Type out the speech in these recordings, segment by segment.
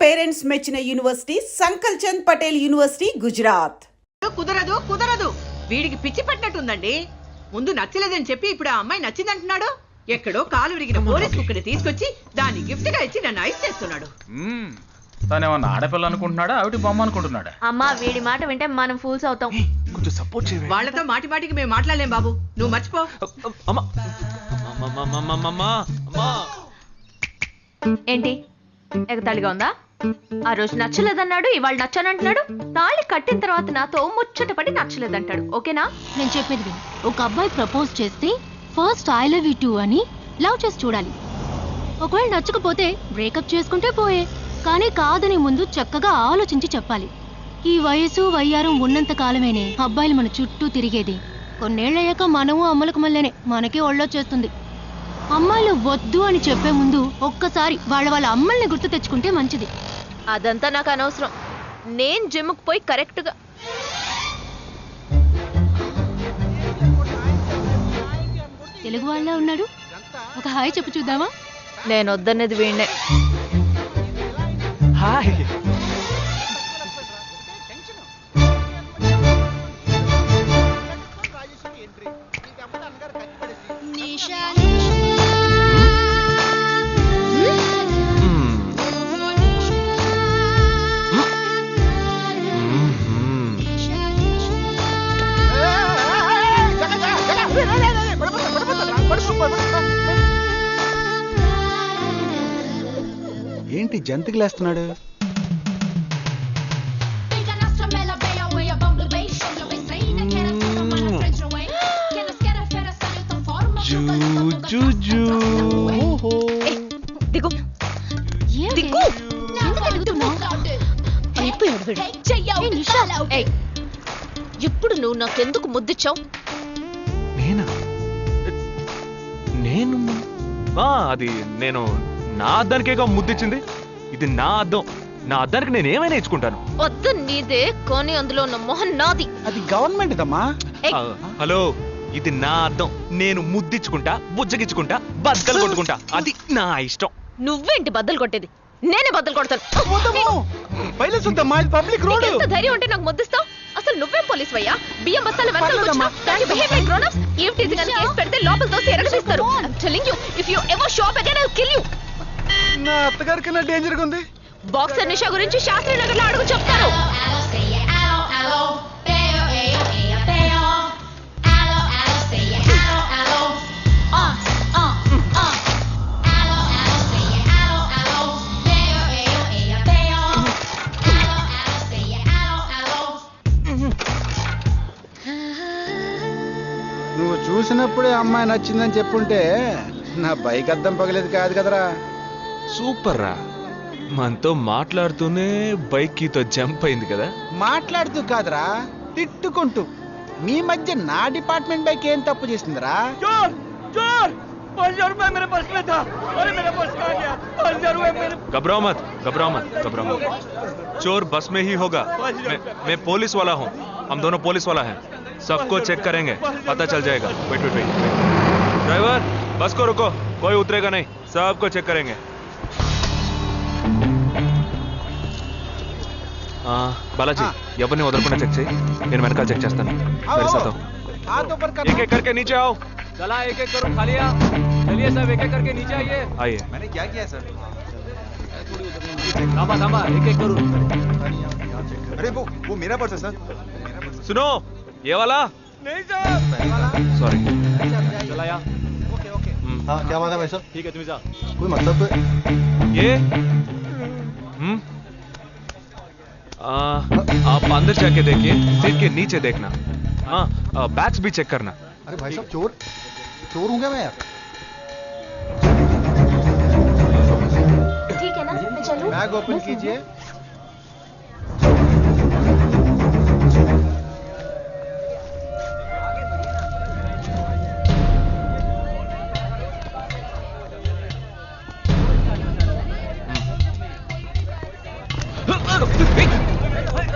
Parents మెచ్చిన university సంకల్ Chand Patel university Gujarat. కుదరదు కుదరదు, వీడికి పిచ్చి పట్టినట్టుందండి. ముందు నచ్చలేదని చెప్పి ఇప్పుడు ఆ అమ్మాయి నచ్చిందంటున్నాడు. ఎక్కడో కాలు విరిగిన పోలీస్ కుక్కని తీసుకొచ్చి దాన్ని గిఫ్ట్ గా ఇచ్చి నన్ను ఐస్ చేస్తున్నాడు. తనేమన్నా ఆడపిల్ల అనుకుంటున్నాడా, ఆవిడ బొమ్మ అనుకుంటున్నాడా? అమ్మా వీడి మాట వింటే మనం ఫూల్స్ అవుతాం. కొంచెం సపోర్ట్ చేయండి. వాళ్ళతో మాటి మాటికి మేము మాట్లాడలేం బాబు, నువ్వు మర్చిపో. ఏంటి ఎగతాళిగా ఉందా? ఆ రోజు నచ్చలేదన్నాడు, ఇవాళ నచ్చానంటున్నాడు. తాళి కట్టిన తర్వాత నాతో ముచ్చటపడి నచ్చలేదంటాడు. ఓకేనా? నేను చెప్పేది విను. ఒక అబ్బాయి ప్రపోజ్ చేస్తే first I love you two అని లవ్ చేసి చూడాలి. ఒకవేళ నచ్చకపోతే బ్రేకప్ చేసుకుంటే పోయే, కానీ కాదని ముందు చక్కగా ఆలోచించి చెప్పాలి. ఈ వయసు వయ్యారం ఉన్నంత కాలమేనే అబ్బాయిలు మన చుట్టూ తిరిగేది. కొన్నేళ్లయ్యాక మనము అమ్మలకు మళ్ళీనే మనకే ఒళ్ళొచ్చేస్తుంది. అమ్మాయిలు వద్దు అని చెప్పే ముందు ఒక్కసారి వాళ్ళ అమ్మల్ని గుర్తు తెచ్చుకుంటే మంచిది. అదంతా నాకు అనవసరం. నేను జిమ్కి పోయి కరెక్ట్గా తెలుగు వాళ్ళ ఉన్నాడు. ఒక హాయ్ చెప్పు చూద్దామా? నేను వద్దనేది వీణ్ణే. హాయ్. ఏంటి జంతికి లేస్తున్నాడు? దిగు దిగు. ఇప్పుడు నువ్వు నాకెందుకు ముద్దిచ్చావు? నేను అది నేను నా అద్దానికేగా ముద్దిచ్చింది. ఇది నా అద్దం. నా అద్దానికి నేను ఏమైనా ఇచ్చుకుంటాను. వద్దు నీదే, కానీ అందులో ఉన్న మొహం నాది. అది గవర్నమెంట్ దమ్మా. హలో, ఇది నా అద్దం. నేను ముద్దిచ్చుకుంటా, బుజ్జగిచ్చుకుంటా, బద్దలు కొట్టుకుంటా. అది నా ఇష్టం. నువ్వేంటి బద్దలు కొట్టేది? నేనే బద్దలు కొడతాను. Public road. ఎంత ధైర్యం ఉంటే నాకు ముద్దిస్తావు? అసలు నువ్వేం పోలీస్ వయ్యా? బియ్యం బస్తాలు పెడితే లోపల తోసి ఎరగదీస్తారు. నా అత్తగారి కన్నా డేంజర్ గా ఉంది. బాక్సర్ నిషా గురించి శాస్త్రి నగర్ లో అడుగు చెప్తారు. నువ్వు చూసినప్పుడే అమ్మాయి నచ్చిందని చెప్పుంటే నా బైక్ అద్దం పగలేదు కాదు కదరా. సూపర్ రా. మనతో మాట్లాడుతూనే బైక్ కీతో జంప్ అయింది కదా. మాట్లాడుతూ కాదురా, తిట్టుకుంటూ. మీ మధ్య నా డిపార్ట్మెంట్ బైక్ ఏం తప్పు చేసిందిరా? घबराओ मत, घबराओ मत, घबराओ मत. चोर बस में ही होगा. मैं पुलिस वाला हूँ. हम दोनों पुलिस वाला हैं. सबको चेक करेंगे, पता चल जाएगा. Wait wait wait. ड्राइवर, बस को रुको. कोई उतरेगा नहीं. सबको चेक करेंगे. बालाजी, ఎవరిని వదలకుండా చెక్ చేయి. నేను వెనకాల చెక్ చేస్తాను. एक एक करके नीचे आओ. चला एक एक करो. खालिया चलिए सब, एक एक करके नीचे आइए. आइए. मैंने क्या किया सर? थामा थामा, एक एक करो. अरे वो मेरा पर्स है सर. सुनो, ये वाला नहीं सर. सॉरी. चला यार. Okay okay. हाँ क्या बात है भाई साहब? ठीक है, तुम जा. कोई मतलब ये आप अंदर जाके देखिए. सीट के नीचे देखना. हाँ, बैग्स भी चेक करना. अरे भाई साहब, चोर चोर हूँ क्या मैं यार? ठीक है ना, मैं चलूं? बैग ओपन कीजिए.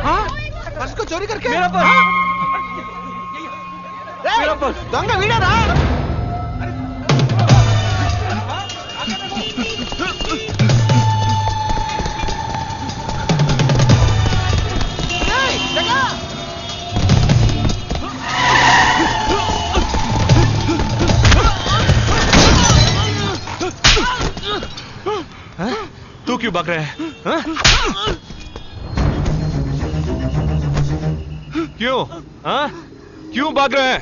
हाँ, पर्स को चोरी करके? मेरा पर्स. मेरा पर्स. दंगा वीडियो रहा. तू क्यों भाग रहा है हाँ? क्यों हाँ? क्यों भाग रहा है?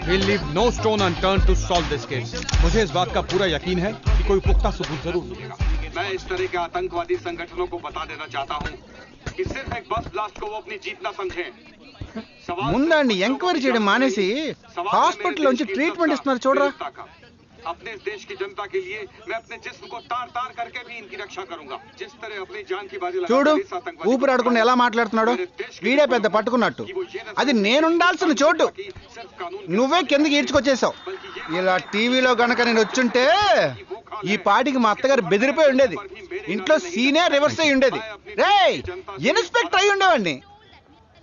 We'll leave no stone unturned to solve this case. मुझे इस बात का पूरा यकीन है कि कोई पुख्ता सबूत जरूर मिलेगा। मैं इस तरह के आतंकवादी संगठनों को बता देना चाहता हूँ कि सिर्फ एक बस ब्लास्ट को वो अपनी जीत ना समझें। ముందండి ఎంక్వైరీ చేయడం మానేసి హాస్పిటల్ నుంచి ట్రీట్మెంట్ ఇస్తున్నారు చూడరా. अपने इस देश की जनता के लिए मैं अपने जिस्म को तार तार करके भी इनकी रक्षा करूंगा। जिस तरह अपनी जान की बाजी చూడు ఊపిరాడకుండా ఎలా మాట్లాడుతున్నాడు. వీడే పెద్ద పట్టుకున్నట్టు. అది నేనుండాల్సిన చోటు నువ్వే కిందకి ఈడ్చుకొచ్చేసావు. ఇలా టీవీలో గనక నేను వచ్చుంటే ఈ పాటికి మా అత్తగారు బెదిరిపోయి ఉండేది. ఇంట్లో సీనే రివర్స్ అయి ఉండేది. రేయ్ ఇన్స్పెక్టర్ అయి ఉండేవాడిని.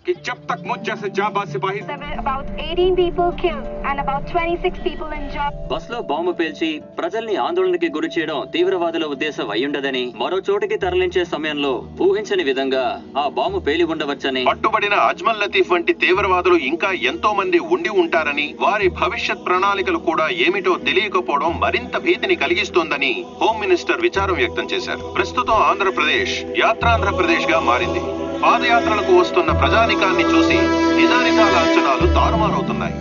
कि जब तक मुझ जैसे जाबाज सिपाही about 18 people killed and about 26 people injured. బస్సులో బాంబు పేల్చి ప్రజల్ని ఆందోళనకి గురి చేయడం తీవ్రవాదుల ఉద్దేశం అయ్యుండదని, మరో చోటికి తరలించే సమయంలో ఊహించని విధంగా ఆ బాంబు పేలి ఉండవచ్చని, పట్టుబడిన అజ్మల్ లతీఫ్ వంటి తీవ్రవాదులు ఇంకా ఎంతో మంది ఉండి ఉంటారని, వారి భవిష్యత్ ప్రణాళికలు కూడా ఏమిటో తెలియకపోవడం మరింత భీతిని కలిగిస్తోందని హోమ్ మినిస్టర్ విచారం వ్యక్తం చేశారు. ప్రస్తుతం ఆంధ్రప్రదేశ్ యాత్రాంధ్రప్రదేశ్ గా మారింది. పాదయాత్రలకు వస్తున్న ప్రజానికాన్ని చూసి నిజానిజాల అంచనాలు తారుమారవుతున్నాయి.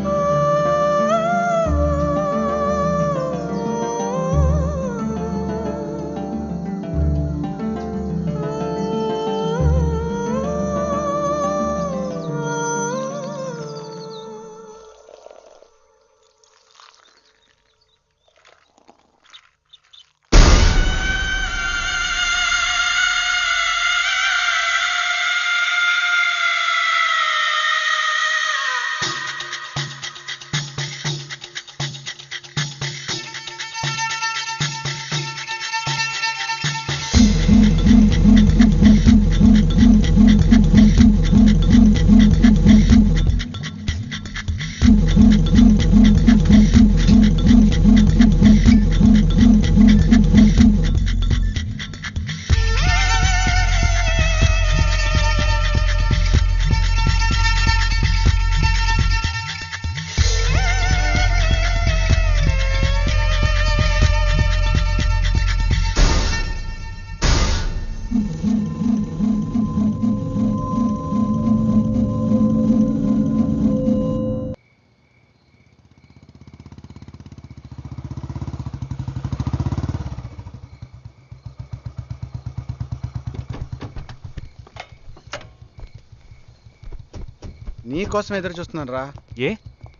నీ కోసం ఎదురు చూస్తున్నాను రా. ఏ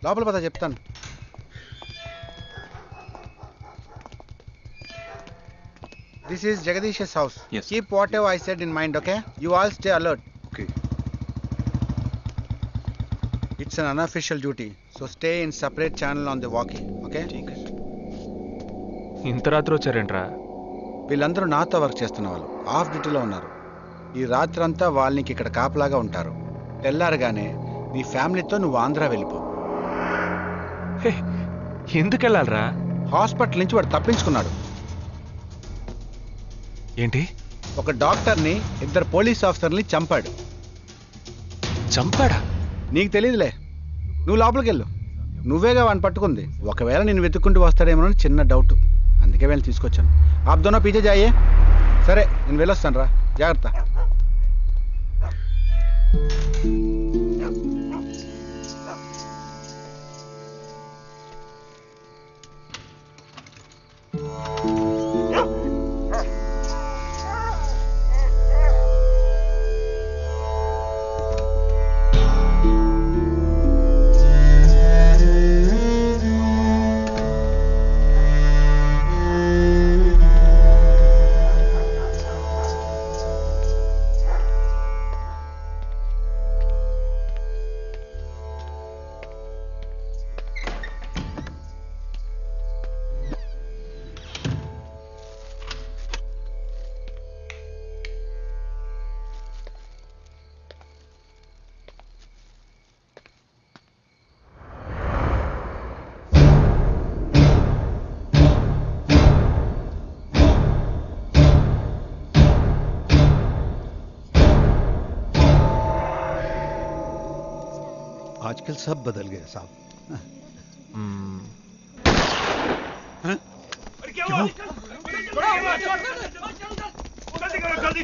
లోపల పద చెప్తాను. This is Jagadish's house. Yes. Keep whatever I said in mind, okay? You all stay alert. Okay. It's an unofficial duty, so stay in separate channel on the walkie, okay? ठीक है. ఇంత రాత్రి వచ్చారేంట్రా? వీళ్ళందరూ నాతో వర్క్ చేస్తున్న వాళ్ళు, of డ్యూటీలో ఉన్నారు. ఈ రాత్రంతా వాళ్ళకి ఇక్కడ కాపలాగా ఉంటారు. తెల్లారగానే నీ ఫ్యామిలీతో నువ్వు ఆంధ్ర వెళ్ళిపో. ఎందుకు వెళ్ళాలరా? హాస్పిటల్ నుంచి వాడు తప్పించుకున్నాడు. ఏంటి? ఒక డాక్టర్ని, 2 పోలీస్ ఆఫీసర్ని చంపాడు. చంపాడా? నీకు తెలియదులే, నువ్వు లోపలికి వెళ్ళు. నువ్వేగా వాడిని పట్టుకుంది. ఒకవేళ నేను వెతుక్కుంటూ వస్తాడేమోనని చిన్న డౌట్, అందుకే వెళ్ళి తీసుకొచ్చాను. ఆప్ దోనో పీछे जाइए. సరే నేను వెళ్ళొస్తాను రా, జాగ్రత్త. आजकल सब बदल गए साहब। जल्दी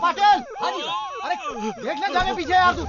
पाटिल, अरे देखना जाने पीछे यार तू।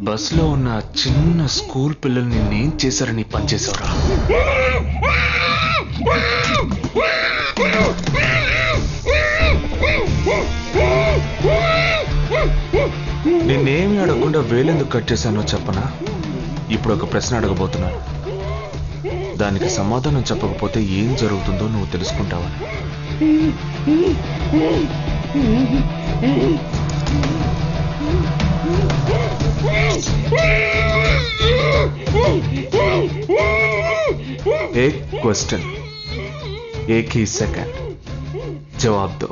బస్ లో ఉన్న చిన్న స్కూల్ పిల్లల్ని నేను చేశారని పనిచేశారా? నేనేమి అడగకుండా వేలెందుకు కట్ చేశానో చెప్పనా? ఇప్పుడు ఒక ప్రశ్న అడగబోతున్నాను, దానికి సమాధానం చెప్పకపోతే ఏం జరుగుతుందో నువ్వు తెలుసుకుంటావా? एक क्वेश्चन, एक ही सेकंड, जवाब दो,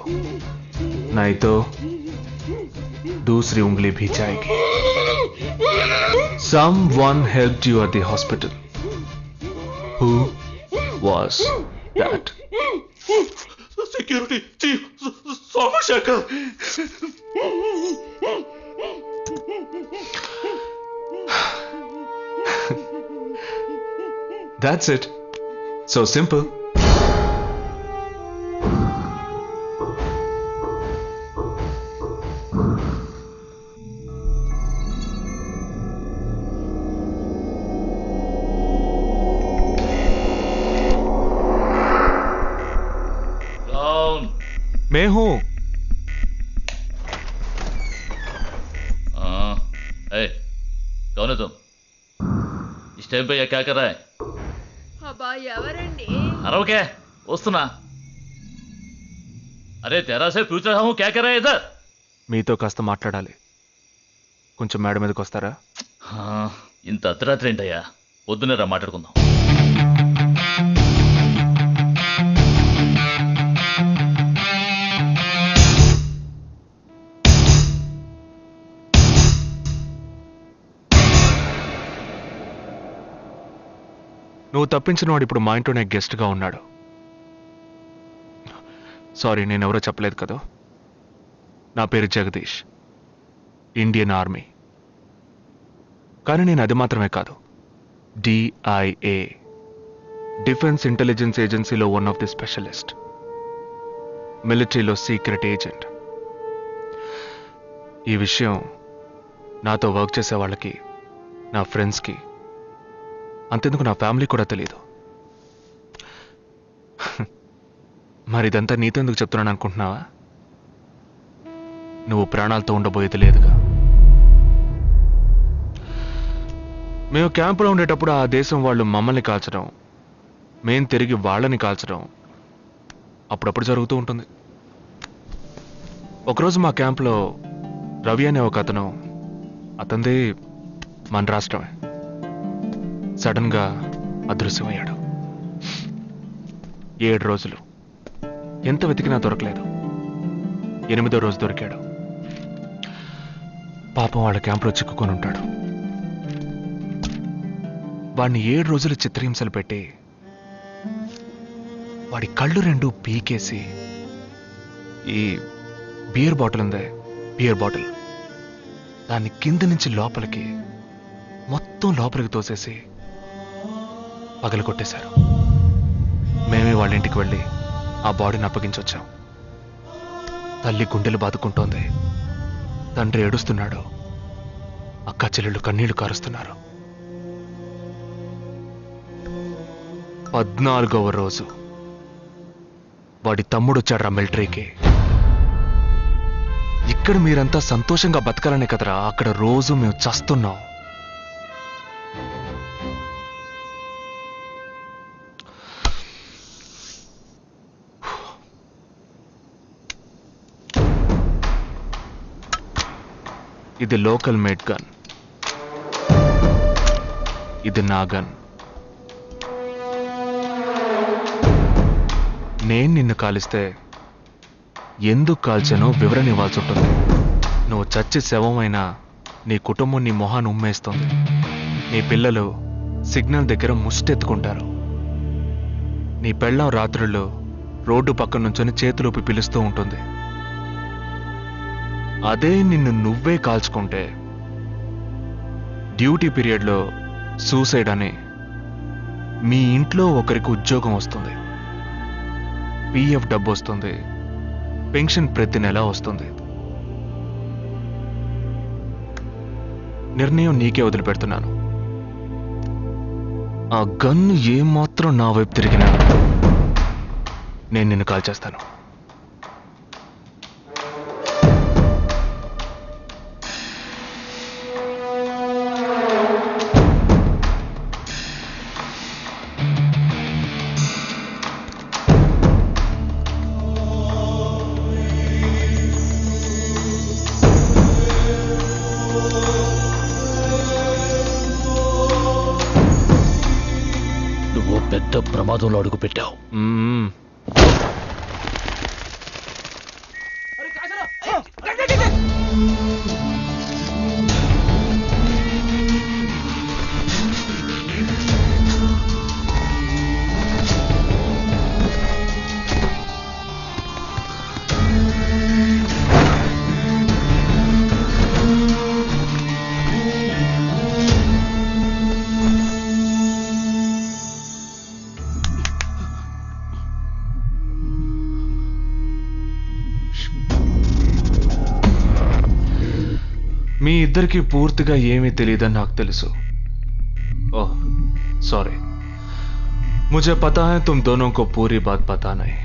नहीं तो दूसरी उंगली भी जाएगी. Someone helped you at the hospital. Who was that? Security chief Somashekar. That's it. So simple. मैं हूं। कौन है तुम? इस टाइम पे ये क्या कर रहा है? అబ్బా ఎవరండి? अरे क्या वस्तुना? अरे तेरा से पूछ रहा हूँ क्या कर रहा है इधर? మీతో కాస్త మాట్లాడాలి. కొంచెం మేడ మీదకి వస్తారా? ఇంత అర్ధరాత్రి ఏంటయ్యా? పొద్దునే రా మాట్లాడుకుందాం. నువ్వు తప్పించిన వాడు ఇప్పుడు మా ఇంట్లోనే గెస్ట్గా ఉన్నాడు. సారీ, నేనెవరో చెప్పలేదు కదా. నా పేరు జగదీష్, ఇండియన్ ఆర్మీ. కానీ నేను అది మాత్రమే కాదు, DIA, డిఫెన్స్ ఇంటెలిజెన్స్ ఏజెన్సీలో వన్ ఆఫ్ ది స్పెషలిస్ట్, మిలిటరీలో సీక్రెట్ ఏజెంట్. ఈ విషయం నాతో వర్క్ చేసే వాళ్ళకి, నా ఫ్రెండ్స్కి, అంతెందుకు నా ఫ్యామిలీ కూడా తెలియదు. మరి ఇదంతా నీతో ఎందుకు చెప్తున్నాను అనుకుంటున్నావా? నువ్వు ప్రాణాలతో ఉండబోయేది లేదుగా. మేము క్యాంపులో ఉండేటప్పుడు ఆ దేశం వాళ్ళు మమ్మల్ని కాల్చడం, మేం తిరిగి వాళ్ళని కాల్చడం అప్పుడప్పుడు జరుగుతూ ఉంటుంది. ఒకరోజు మా క్యాంప్లో రవి అనే ఒక అతను, అతనిది మన రాష్ట్రమే, సడన్ గా అదృశ్యమయ్యాడు. 7 రోజులు ఎంత వెతికినా దొరకలేదు. 8వ రోజు దొరికాడు. పాపం వాళ్ళ క్యాంపులో చిక్కుకొని ఉంటాడు. వాడిని 7 రోజులు చిత్రహింసలు పెట్టి వాడి కళ్ళు 2 పీకేసి ఈ బియర్ బాటిల్ ఉందే, బియర్ బాటిల్, దాన్ని కింద నుంచి లోపలికి మొత్తం లోపలికి తోసేసి పగల కొట్టేశారు. మేమే వాళ్ళ ఇంటికి వెళ్ళి ఆ బాడీని అప్పగించొచ్చాం. తల్లి గుండెలు బాదుకుంటోంది, తండ్రి ఏడుస్తున్నాడు, అక్క చెల్లెళ్ళు కన్నీళ్లు కారుస్తున్నారు. 14వ రోజు వాడి తమ్ముడు వచ్చాడ్రా మిలిటరీకి. ఇక్కడ మీరంతా సంతోషంగా బతకాలనే కదరా అక్కడ రోజు మేము చస్తున్నాం. ఇది లోకల్ మేడ్ గన్, ఇది నా గన్. నేను నిన్ను కాలిస్తే ఎందుకు కాల్చానో వివరణ ఇవ్వాల్సి ఉంటుంది. నువ్వు చచ్చి శవమైనా నీ కుటుంబం నీ మొహాన్ని ఉమ్మేస్తుంది. నీ పిల్లలు సిగ్నల్ దగ్గర ముష్టెత్తుకుంటారు. నీ పెళ్ళాం రాత్రుల్లో రోడ్డు పక్కన నుంచొని చేతులోపి పిలుస్తూ ఉంటుంది. అదే నిన్ను నువ్వే కాల్చుకుంటే డ్యూటీ పీరియడ్లో సూసైడ్ అని మీ ఇంట్లో ఒకరికి ఉద్యోగం వస్తుంది, PF డబ్బు వస్తుంది, పెన్షన్ ప్రతి నెల వస్తుంది. నిర్ణయం నీకే వదిలిపెడుతున్నాను. ఆ గన్ను ఏమాత్రం నా వైపు తిరిగినా నేను నిన్ను కాల్చేస్తాను. పెద్ద ప్రమాదంలో అడుగు పెట్టావు. మీ ఇద్దరికి పూర్తిగా ఏమీ తెలియదని నాకు తెలుసు. ओह सॉरी, मुझे पता है तुम दोनों को पूरी बात पता नहीं.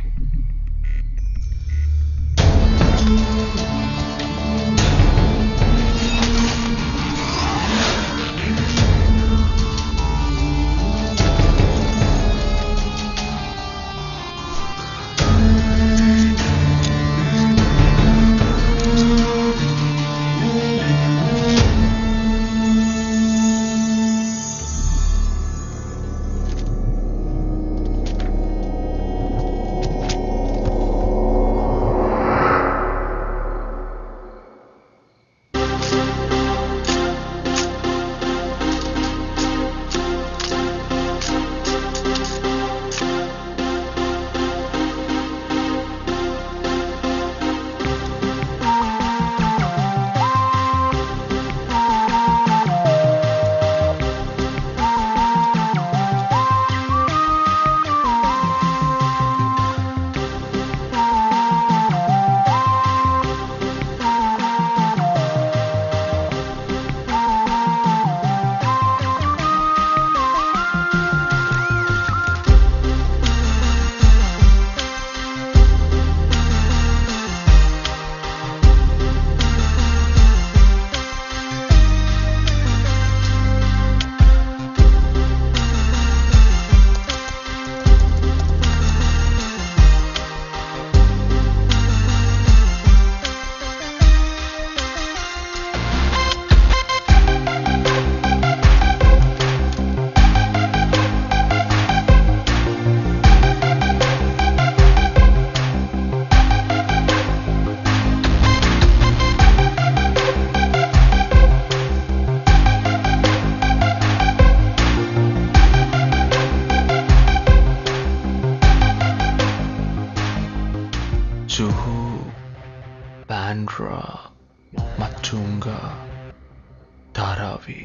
రవి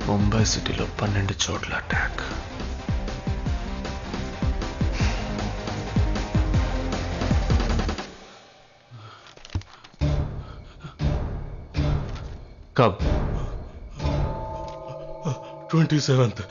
ముంబై సిటీలో 12 చోట్ల అటాక్. कब? 27th.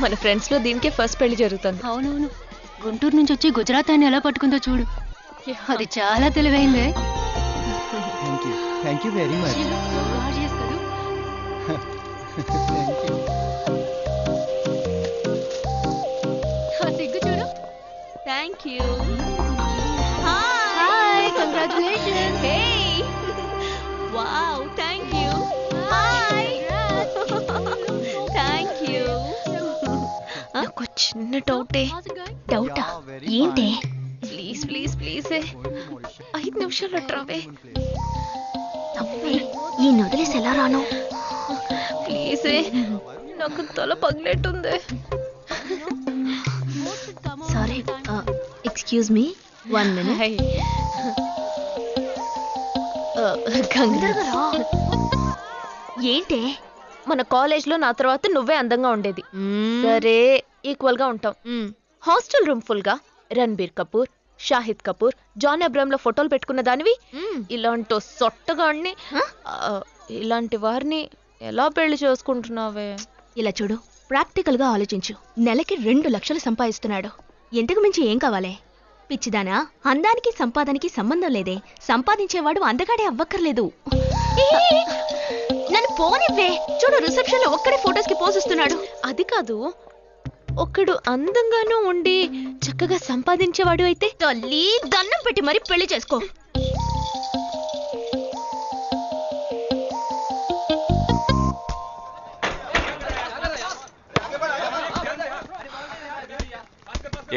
మన ఫ్రెండ్స్ లో దీనికే ఫస్ట్ పెళ్లి జరుగుతుంది. అవునవును, గుంటూరు నుంచి వచ్చి గుజరాత్ అని ఎలా పట్టుకుందో చూడు. అది చాలా తెలివైందే. Thank you very much. సిగ్గు చూడు. Thank you. Hi, congratulations. Hey wow, thank you. Hi thank you. నాకు చిన్న డౌటా? ఏంటి? ప్లీజ్ ప్లీజ్ ప్లీజ్ 5 నిమిషాలు అట్రావే. ఈ నదిలేసి ఎలా రాను? ప్లీజ్, నాకు తల పగిలేట్టుంది. Sorry, excuse me, 1 minute. ఏంటి? మన కాలేజ్ లో నా తర్వాత నువ్వే అందంగా ఉండేది. సరే, ఈక్వల్ గా ఉంటాం. హాస్టల్ రూమ్ ఫుల్ గా రణబీర్ కపూర్, షాహిద్ కపూర్, జాన్ అబ్రామ్ లో ఫోటోలు పెట్టుకున్న దానివి ఇలాంటి సొట్టగాడిని, ఇలాంటి వారిని ఎలా పెళ్లి చేసుకుంటున్నావే? ఇలా చూడు, ప్రాక్టికల్ గా ఆలోచించు. నెలకి 2 లక్షలు సంపాదిస్తున్నాడు. ఎంతకు మించి ఏం కావాలే? పిచ్చిదానా, అందానికి సంపాదనకి సంబంధం లేదే. సంపాదించేవాడు అందగాడే అవ్వక్కర్లేదు. నన్ను పోనివ్వే. చూడు, రిసెప్షన్ లో ఒక్కడే ఫోటోస్ కి పోసిస్తున్నాడు. అది కాదు, ఒకడు అందంగానూ ఉండి చక్కగా సంపాదించేవాడు అయితే తల్లి దండం పెట్టి మరి పెళ్లి చేసుకో.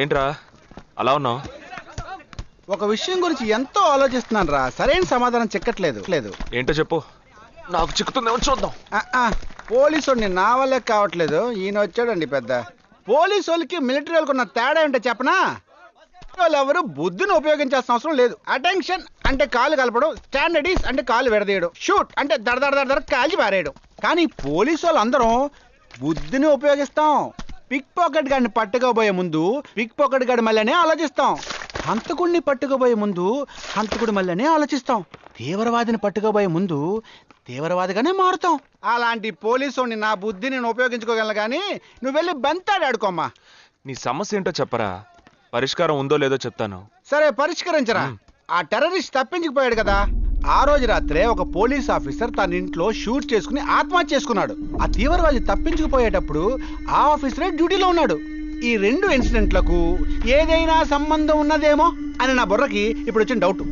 ఏంట్రా అలా ఉన్నావు? ఒక విషయం గురించి ఎంతో ఆలోచిస్తున్నాను రా, సరైన సమాధానం చిక్కట్లేదు. ఏంటో చెప్పు, నాకు చిక్కుతుందేమో చూద్దాం. పోలీసు నా వల్లే కావట్లేదు. ఈయన వచ్చాడండి పెద్ద. పోలీసు వాళ్ళకి మిలిటరీ వాళ్ళకి ఉన్న తేడా ఏంటో చెప్పనా? వాళ్ళు ఎవరు బుద్ధిని ఉపయోగించాల్సిన అవసరం లేదు. అటెన్షన్ అంటే కాలు కలపడం, స్టాండర్డీస్ అంటే కాలు విడదీయడం, షూట్ అంటే దడ కాల్చి పారేయడం. కానీ పోలీసు వాళ్ళు అందరం బుద్ధిని ఉపయోగిస్తాం. పిక్ పాకెట్ గాడిని పట్టుకోబోయే ముందు పిక్ పాకెట్ గాడి మళ్ళీనే ఆలోచిస్తాం. హంతకుడిని పట్టుకోబోయే ముందు హంతకుడి మళ్ళీనే ఆలోచిస్తాం. తీవ్రవాదిని పట్టుకోబోయే ముందు తీవ్రవాదిగానే మారుతాం. అలాంటి పోలీసుని నా బుద్ధిని నేను ఉపయోగించుకోగలను, కానీ నువ్వు వెళ్ళి బంతాడు ఆడుకోమ్మా. నీ సమస్య ఏంటో చెప్పరా, పరిష్కారం ఉందో లేదో చెప్తాను. సరే, పరిష్కరించరా. ఆ టెర్రరిస్ట్ తప్పించుకుపోయాడు కదా, ఆ రోజు రాత్రే ఒక పోలీస్ ఆఫీసర్ తన ఇంట్లో షూట్ చేసుకుని ఆత్మహత్య చేసుకున్నాడు. ఆ తీవ్రవాది తప్పించుకుపోయేటప్పుడు ఆ ఆఫీసరే డ్యూటీలో ఉన్నాడు. ఈ 2 ఇన్సిడెంట్లకు ఏదైనా సంబంధం ఉన్నదేమో అని నా బుర్రకి ఇప్పుడు వచ్చిన డౌట్.